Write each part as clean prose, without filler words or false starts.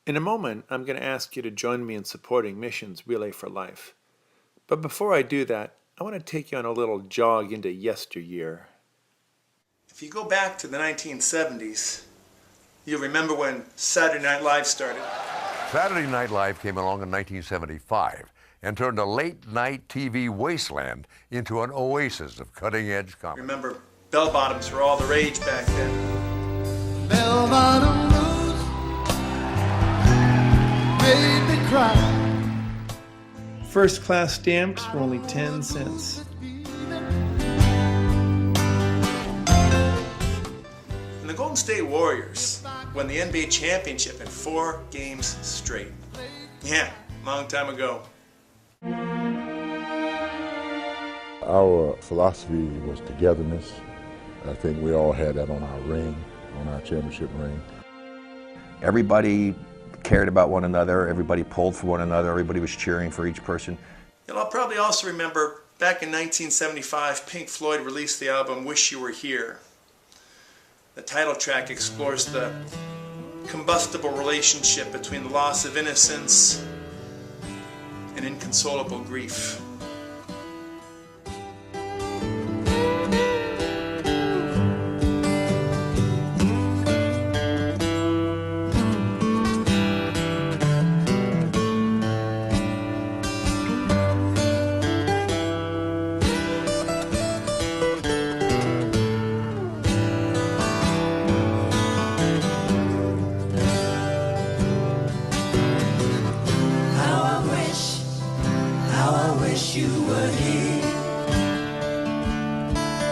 In a moment, I'm going to ask you to join me in supporting Mission's Relay for Life. But before I do that, I want to take you on a little jog into yesteryear. If you go back to the 1970s, you'll remember when Saturday Night Live started. Saturday Night Live came along in 1975 and turned a late-night TV wasteland into an oasis of cutting-edge comedy. Remember, bell-bottoms were all the rage back then. Bell-bottom blues made me cry. First-class stamps were only 10 cents. And the Golden State Warriors won the NBA championship in 4 games straight. Yeah, long time ago. Our philosophy was togetherness. I think we all had that on our ring, on our championship ring. Everybody cared about one another, everybody pulled for one another, everybody was cheering for each person. You'll probably also remember back in 1975, Pink Floyd released the album Wish You Were Here. The title track explores the combustible relationship between the loss of innocence and inconsolable grief. You were here.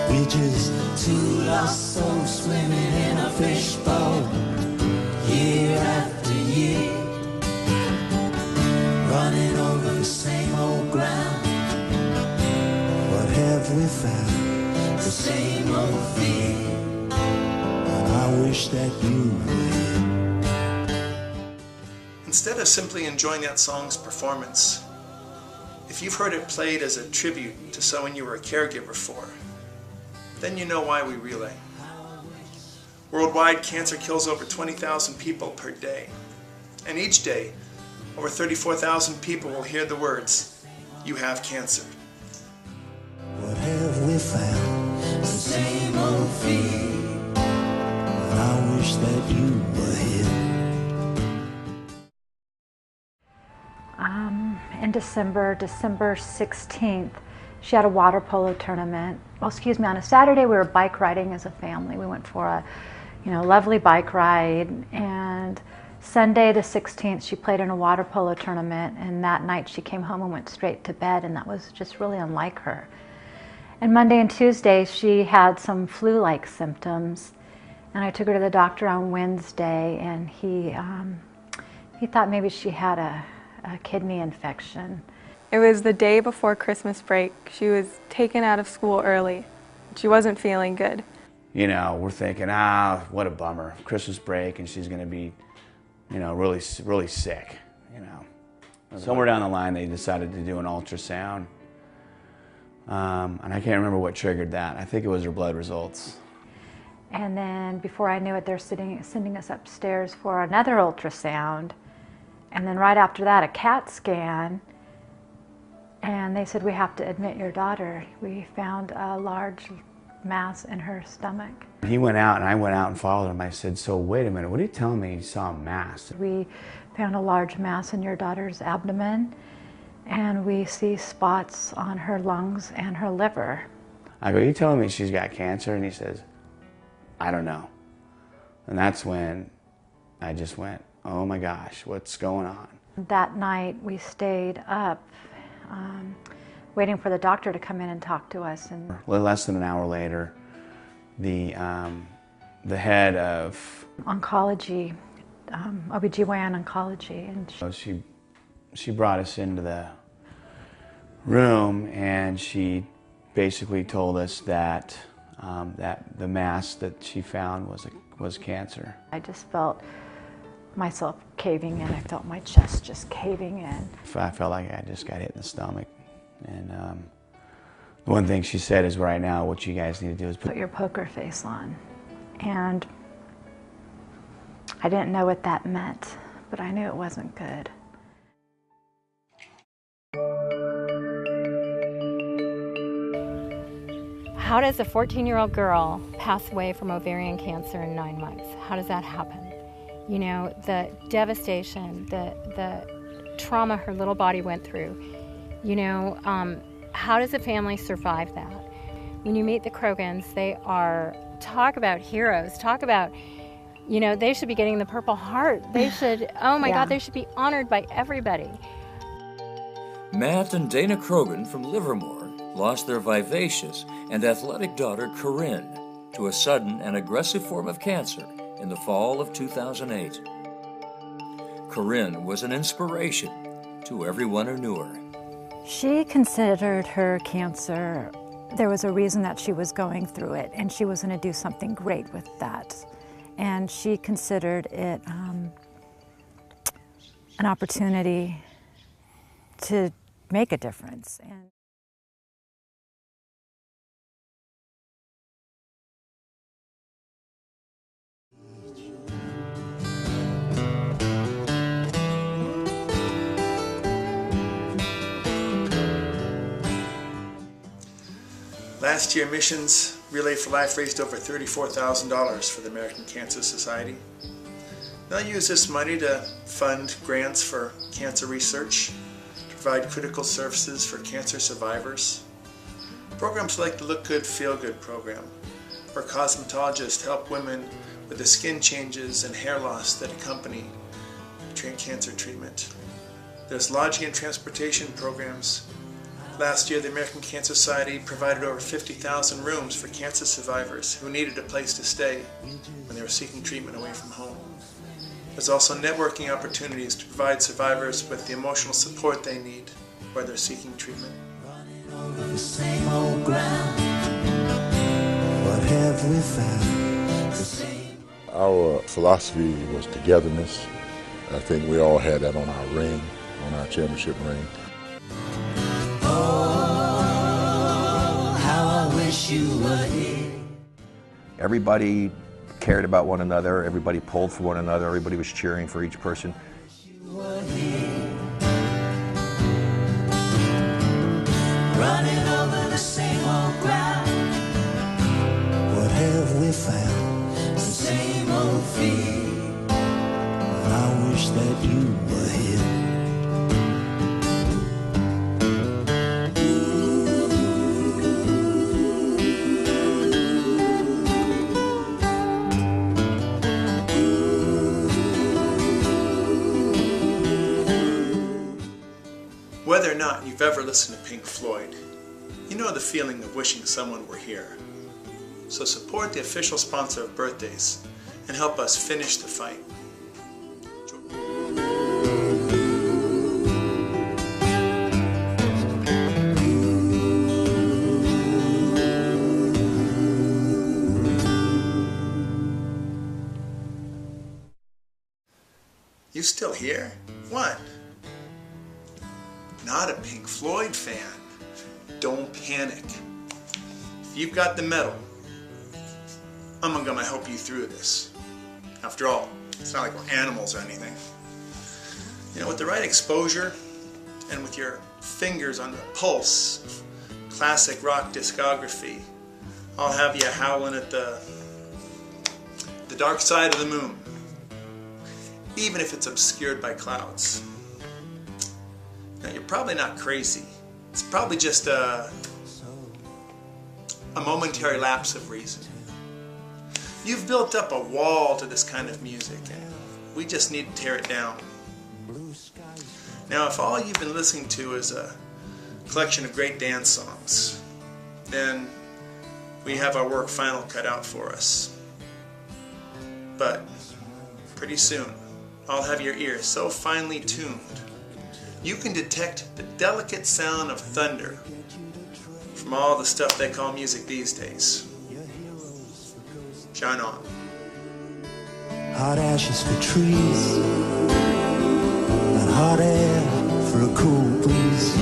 We just two lost souls swimming in a fishbowl, year after year, running over the same old ground. What have we found? The same old fear. And I wish that you were here. Instead of simply enjoying that song's performance, if you've heard it played as a tribute to someone you were a caregiver for, then you know why we relay. Worldwide, cancer kills over 20,000 people per day. And each day, over 34,000 people will hear the words, "You have cancer." What have we found? The same old fear. And I wish that you were here. In December 16th, she had a water polo tournament. Well, excuse me, on a Saturday we were bike riding as a family. We went for a, lovely bike ride. And Sunday the 16th, she played in a water polo tournament. And that night she came home and went straight to bed. And that was just really unlike her. And Monday and Tuesday, she had some flu-like symptoms. And I took her to the doctor on Wednesday, and he thought maybe she had a kidney infection. It was the day before Christmas break. She was taken out of school early. She wasn't feeling good. We're thinking, what a bummer. Christmas break, and she's going to be, really, really sick, Somewhere down the line, they decided to do an ultrasound. And I can't remember what triggered that. I think it was her blood results. And then before I knew it, they're sending us upstairs for another ultrasound. And then right after that, a CAT scan. And they said, "We have to admit your daughter. We found a large mass in her stomach." He went out, and I went out and followed him. I said, "So wait a minute, what are you telling me you saw a mass?" "We found a large mass in your daughter's abdomen, and we see spots on her lungs and her liver." I go, "You telling me she's got cancer?" And he says, "I don't know." And that's when I just went, oh my gosh, what's going on? That night we stayed up waiting for the doctor to come in and talk to us. And less than an hour later, the head of oncology, OBGYN oncology, and she brought us into the room, and she basically told us that that the mass that she found was cancer. I just felt myself caving in. I felt my chest just caving in. I felt like I just got hit in the stomach. And the one thing she said is, right now, what you guys need to do is put your poker face on. And I didn't know what that meant, but I knew it wasn't good. How does a 14-year-old girl pass away from ovarian cancer in 9 months? How does that happen? You know, the devastation, the trauma her little body went through. You know, how does a family survive that? When you meet the Krogans, they are, talk about heroes, talk about, you know, they should be getting the Purple Heart. They should, oh my God, they should be honored by everybody. Matt and Dana Krogan from Livermore lost their vivacious and athletic daughter Corinne to a sudden and aggressive form of cancer in the fall of 2008. Corinne was an inspiration to everyone who knew her. She considered her cancer, there was a reason that she was going through it, and she was going to do something great with that. And she considered it an opportunity to make a difference. And last year, Missions Relay for Life raised over $34,000 for the American Cancer Society. They'll use this money to fund grants for cancer research, to provide critical services for cancer survivors. Programs like the Look Good, Feel Good program, where cosmetologists help women with the skin changes and hair loss that accompany cancer treatment. There's lodging and transportation programs. Last year, the American Cancer Society provided over 50,000 rooms for cancer survivors who needed a place to stay when they were seeking treatment away from home. There's also networking opportunities to provide survivors with the emotional support they need while they're seeking treatment. Over the same old ground. What have we found? The same. Our philosophy was togetherness. I think we all had that on our ring, on our championship ring. Oh, how I wish you were here. Everybody cared about one another, everybody pulled for one another, everybody was cheering for each person. You were here. Running over the same old ground. What have we found? The same old fear. And I wish that you were here. Whether or not you've ever listened to Pink Floyd, you know the feeling of wishing someone were here. So support the official sponsor of birthdays and help us finish the fight. You still here? What? Not a Pink Floyd fan? Don't panic. If you've got the metal, I'm gonna help you through this. After all, it's not like we're animals or anything. You know, with the right exposure and with your fingers on the pulse of classic rock discography, I'll have you howling at the dark side of the moon, even if it's obscured by clouds. Now, you're probably not crazy. It's probably just a momentary lapse of reason. You've built up a wall to this kind of music, and we just need to tear it down. Now, if all you've been listening to is a collection of great dance songs, then we have our work final cut out for us. But pretty soon, I'll have your ears so finely tuned you can detect the delicate sound of thunder from all the stuff they call music these days. Shine on. Hot ashes for trees, and hot air for a cool breeze.